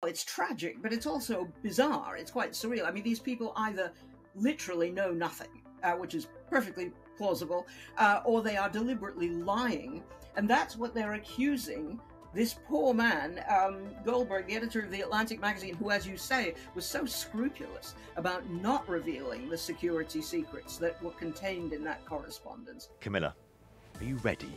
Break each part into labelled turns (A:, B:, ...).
A: It's tragic, but it's also bizarre. It's quite surreal. I mean, these people either literally know nothing, which is perfectly plausible, or they are deliberately lying. And that's what they're accusing this poor man, Goldberg, the editor of The Atlantic magazine, who, as you say, was so scrupulous about not revealing the security secrets that were contained in that correspondence.
B: Camilla, are you ready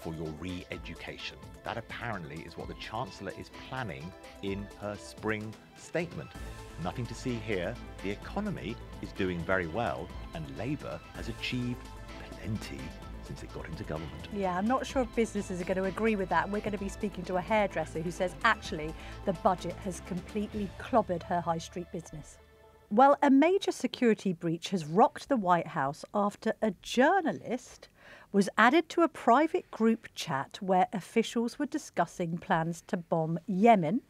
B: for your re-education? That apparently is what the Chancellor is planning in her spring statement. Nothing to see here. The economy is doing very well, and Labour has achieved plenty since it got into government.
C: Yeah, I'm not sure if businesses are going to agree with that. We're going to be speaking to a hairdresser who says actually the budget has completely clobbered her high street business. Well, a major security breach has rocked the White House after a journalist was added to a private group chat where officials were discussing plans to bomb Yemen,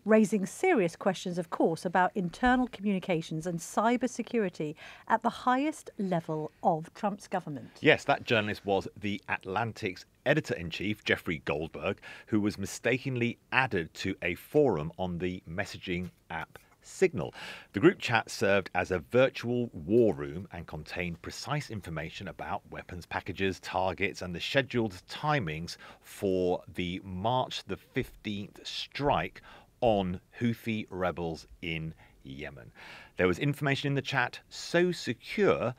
C: raising serious questions, of course, about internal communications and cybersecurity at the highest level of Trump's government.
B: Yes, that journalist was The Atlantic's editor-in-chief, Jeffrey Goldberg, who was mistakenly added to a forum on the messaging app Signal. The group chat served as a virtual war room and contained precise information about weapons packages, targets, and the scheduled timings for the March the 15th strike on Houthi rebels in Yemen. There was information in the chat so secure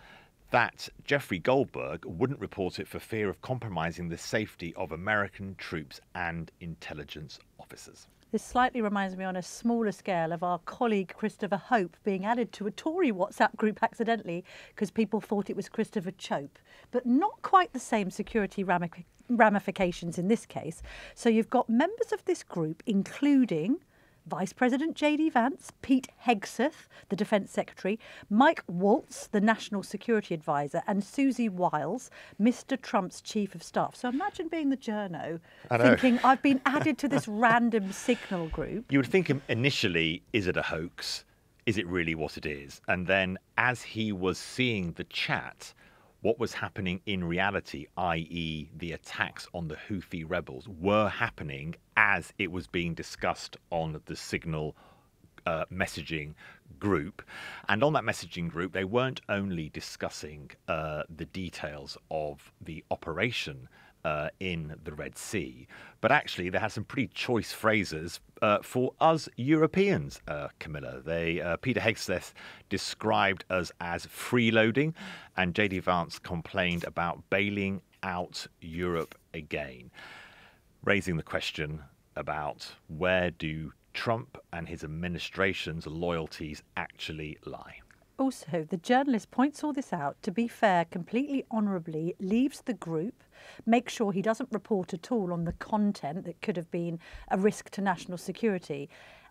B: that Jeffrey Goldberg wouldn't report it for fear of compromising the safety of American troops and intelligence officers.
C: This slightly reminds me on a smaller scale of our colleague Christopher Hope being added to a Tory WhatsApp group accidentally because people thought it was Christopher Chope. But not quite the same security ramifications in this case. So you've got members of this group, including Vice President JD Vance, Pete Hegseth, the Defence Secretary, Mike Walz, the National Security Advisor, and Susie Walz, Mr. Trump's Chief of Staff. So imagine being the journo thinking, I've been added to this random Signal group.
B: You would think initially, is it a hoax? Is it really what it is? And then as he was seeing the chat, what was happening in reality, i.e. the attacks on the Houthi rebels, were happening as it was being discussed on the Signal messaging group. And on that messaging group, they weren't only discussing the details of the operation in the Red Sea, but actually they had some pretty choice phrases for us Europeans, Camilla. Peter Hegseth described us as freeloading, and JD Vance complained about bailing out Europe again, raising the question about where do Trump and his administration's loyalties actually lie.
C: Also, the journalist points all this out, to be fair, completely honourably, leaves the group, makes sure he doesn't report at all on the content that could have been a risk to national security,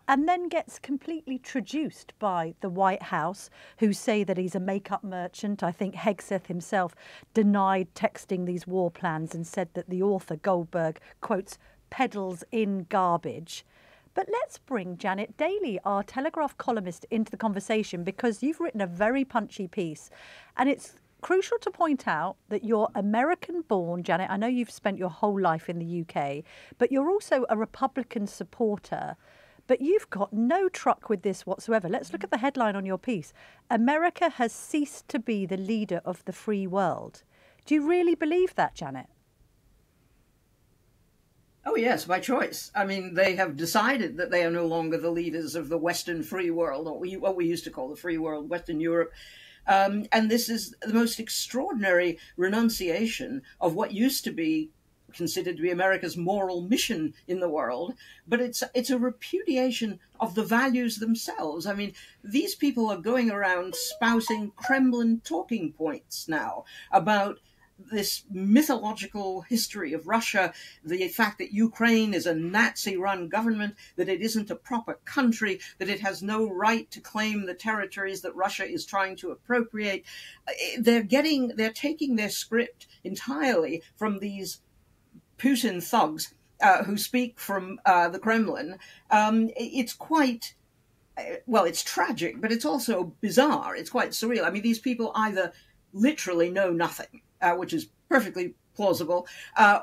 C: and then gets completely traduced by the White House, who say that he's a make-up merchant. I think Hegseth himself denied texting these war plans and said that the author, Goldberg, quotes, peddles in garbage. But let's bring Janet Daley, our Telegraph columnist, into the conversation, because you've written a very punchy piece. And it's crucial to point out that you're American-born, Janet. I know you've spent your whole life in the UK, but you're also a Republican supporter. But you've got no truck with this whatsoever. Let's look at the headline on your piece. America has ceased to be the leader of the free world. Do you really believe that, Janet?
A: Oh, yes, by choice. I mean, they have decided that they are no longer the leaders of the Western free world, or what we used to call the free world, Western Europe. And this is the most extraordinary renunciation of what used to be considered to be America's moral mission in the world. But it's a repudiation of the values themselves. I mean, these people are going around spousing Kremlin talking points now about this mythological history of Russia, the fact that Ukraine is a Nazi-run government, that it isn't a proper country, that it has no right to claim the territories that Russia is trying to appropriate. They're taking their script entirely from these Putin thugs who speak from the Kremlin. It's quite, well, it's tragic, but it's also bizarre. It's quite surreal. I mean, these people either literally know nothing, which is perfectly plausible,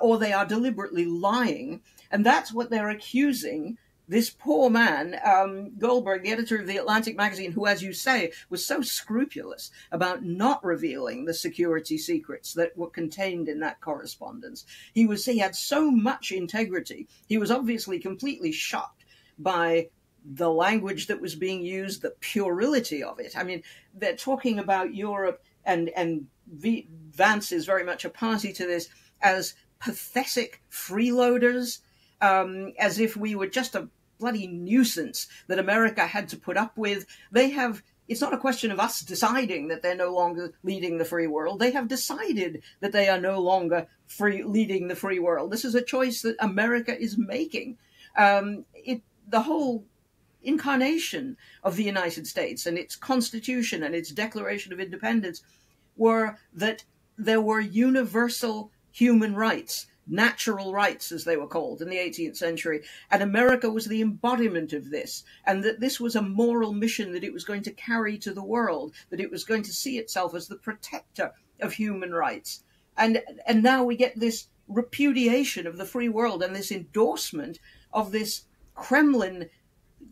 A: or they are deliberately lying. And that's what they're accusing this poor man, Goldberg, the editor of the Atlantic magazine, who, as you say, was so scrupulous about not revealing the security secrets that were contained in that correspondence. He had so much integrity. He was obviously completely shocked by the language that was being used, the puerility of it. I mean, they're talking about Europe, and Vance is very much a party to this, as pathetic freeloaders, as if we were just a bloody nuisance that America had to put up with. It's not a question of us deciding that they're no longer leading the free world. They have decided that they are no longer leading the free world. This is a choice that America is making. The whole incarnation of the United States and its Constitution and its Declaration of Independence were that there were universal human rights, natural rights, as they were called in the 18th century. And America was the embodiment of this, and that this was a moral mission that it was going to carry to the world, that it was going to see itself as the protector of human rights. And now we get this repudiation of the free world and this endorsement of this Kremlin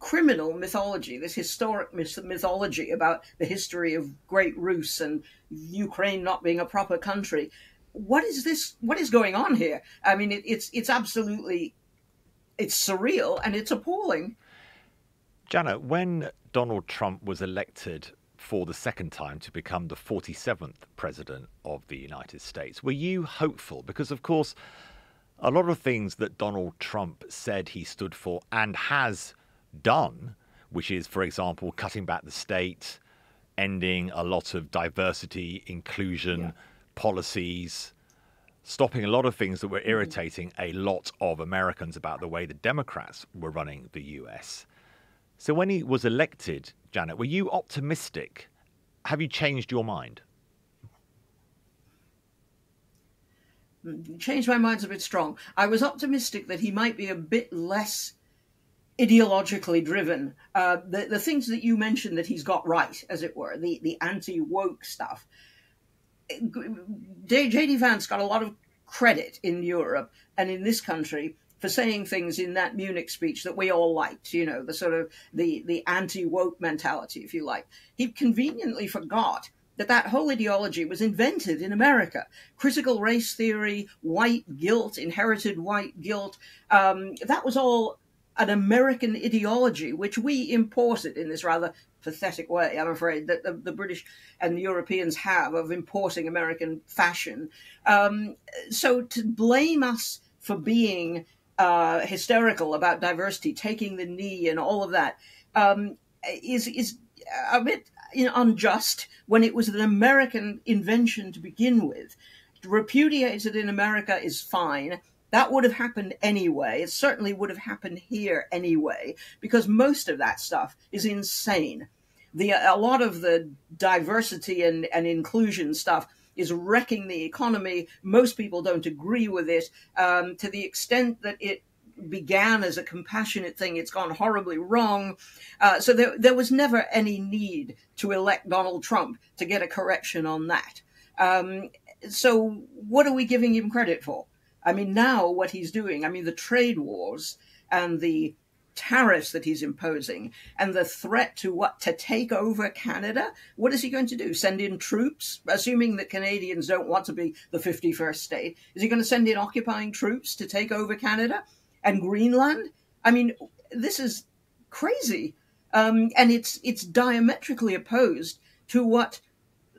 A: criminal mythology, this historic mythology about the history of Great Rus and Ukraine not being a proper country. What is this? What is going on here? I mean, it's absolutely, it's surreal and it's appalling.
B: Janet, when Donald Trump was elected for the second time to become the 47th president of the United States, were you hopeful? Because, of course, a lot of things that Donald Trump said he stood for and has done, which is, for example, cutting back the state, ending a lot of diversity, inclusion policies, stopping a lot of things that were irritating a lot of Americans about the way the Democrats were running the US. So when he was elected, Janet, were you optimistic? Have you changed your mind?
A: Changed my mind's a bit strong. I was optimistic that he might be a bit less ideologically driven. The things that you mentioned that he's got right, as it were, the anti-woke stuff. JD Vance got a lot of credit in Europe and in this country for saying things in that Munich speech that we all liked, you know, the sort of the anti-woke mentality, if you like. He conveniently forgot that whole ideology was invented in America. Critical race theory, white guilt, inherited white guilt, that was all an American ideology, which we imported in this rather pathetic way, I'm afraid, that the British and the Europeans have of importing American fashion. So to blame us for being hysterical about diversity, taking the knee and all of that, is a bit unjust when it was an American invention to begin with. To repudiate it in America is fine. That would have happened anyway. It certainly would have happened here anyway, because most of that stuff is insane. A lot of the diversity and inclusion stuff is wrecking the economy. Most people don't agree with it. To the extent that it began as a compassionate thing, it's gone horribly wrong. So there was never any need to elect Donald Trump to get a correction on that. So what are we giving him credit for? I mean, now what he's doing, I mean, the trade wars and the tariffs that he's imposing and the threat to take over Canada. What is he going to do? Send in troops, assuming that Canadians don't want to be the 51st state? Is he going to send in occupying troops to take over Canada and Greenland? I mean, this is crazy. And it's diametrically opposed to what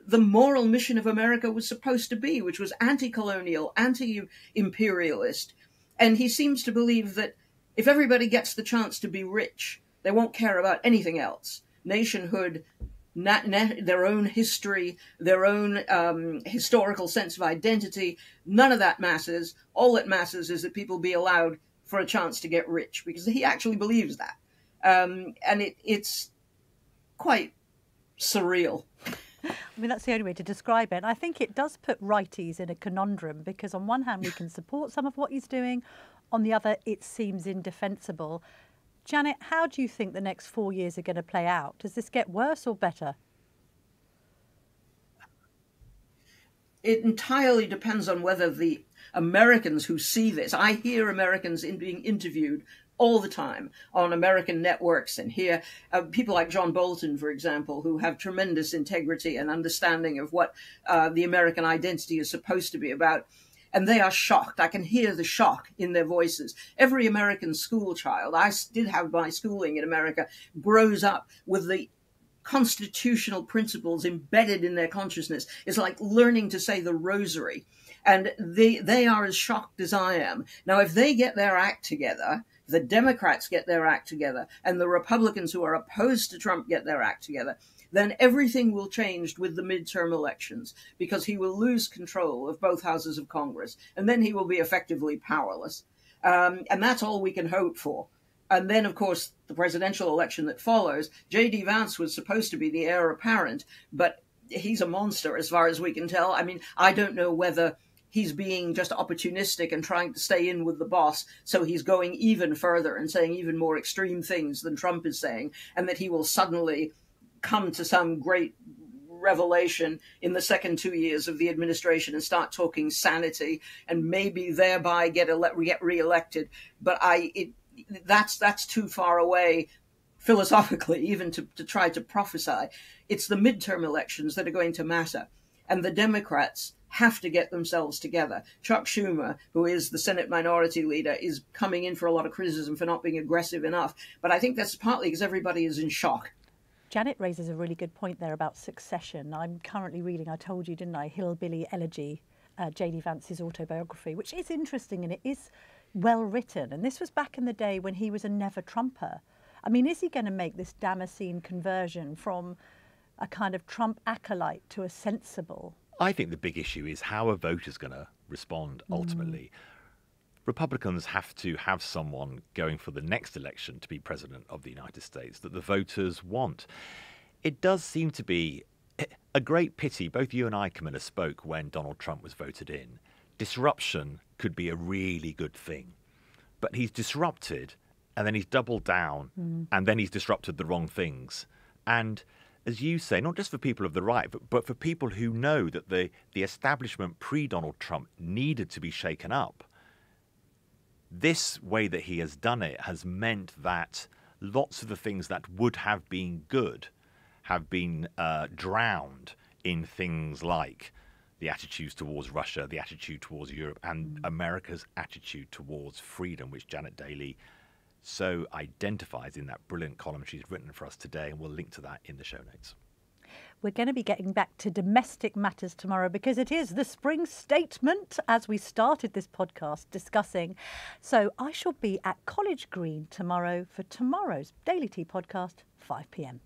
A: the moral mission of America was supposed to be, which was anti-colonial, anti-imperialist. And he seems to believe that if everybody gets the chance to be rich, they won't care about anything else. Nationhood, their own history, their own historical sense of identity, none of that matters. All that matters is that people be allowed for a chance to get rich, because he actually believes that. And it's quite surreal.
C: I mean, that's the only way to describe it. And I think it does put righties in a conundrum, because on one hand, we can support some of what he's doing. On the other, it seems indefensible. Janet, how do you think the next 4 years are going to play out? Does this get worse or better?
A: It entirely depends on whether the Americans who see this, I hear Americans being interviewed all the time on American networks and here. People like John Bolton, for example, who have tremendous integrity and understanding of what the American identity is supposed to be about. And they are shocked. I can hear the shock in their voices. Every American school child, I did have my schooling in America, grows up with the constitutional principles embedded in their consciousness. It's like learning to say the rosary. And they are as shocked as I am. Now, if they get their act together, the Democrats get their act together, and the Republicans who are opposed to Trump get their act together, then everything will change with the midterm elections, because he will lose control of both houses of Congress, and then he will be effectively powerless. And that's all we can hope for. And then, of course, the presidential election that follows, JD Vance was supposed to be the heir apparent, but he's a monster as far as we can tell. I mean, I don't know whether he's being just opportunistic and trying to stay in with the boss, so he's going even further and saying even more extreme things than Trump is saying, and that he will suddenly come to some great revelation in the second 2 years of the administration and start talking sanity and maybe thereby get reelected. But that's too far away philosophically even to try to prophesy. It's the midterm elections that are going to matter, and the Democrats have to get themselves together. Chuck Schumer, who is the Senate Minority Leader, is coming in for a lot of criticism for not being aggressive enough, but I think that's partly because everybody is in shock.
C: Janet raises a really good point there about succession. I'm currently reading, I told you, didn't I, Hillbilly Elegy, JD Vance's autobiography, which is interesting and it is well written. And this was back in the day when he was a never-Trumper. I mean, is he going to make this Damascene conversion from a kind of Trump acolyte to a sensible?
B: I think the big issue is how are voters going to respond ultimately. Republicans have to have someone going for the next election to be president of the United States that the voters want. It does seem to be a great pity. Both you and I, Camilla, spoke when Donald Trump was voted in. Disruption could be a really good thing. But he's disrupted, and then he's doubled down, and then he's disrupted the wrong things. And as you say, not just for people of the right, but for people who know that the establishment pre-Donald Trump needed to be shaken up. This way that he has done it has meant that lots of the things that would have been good have been drowned in things like the attitudes towards Russia, the attitude towards Europe, and America's attitude towards freedom, which Janet Daley so identifies in that brilliant column she's written for us today, and we'll link to that in the show notes.
C: We're going to be getting back to domestic matters tomorrow because it is the spring statement, as we started this podcast discussing. So I shall be at College Green tomorrow for tomorrow's Daily Tea podcast, 5 p.m.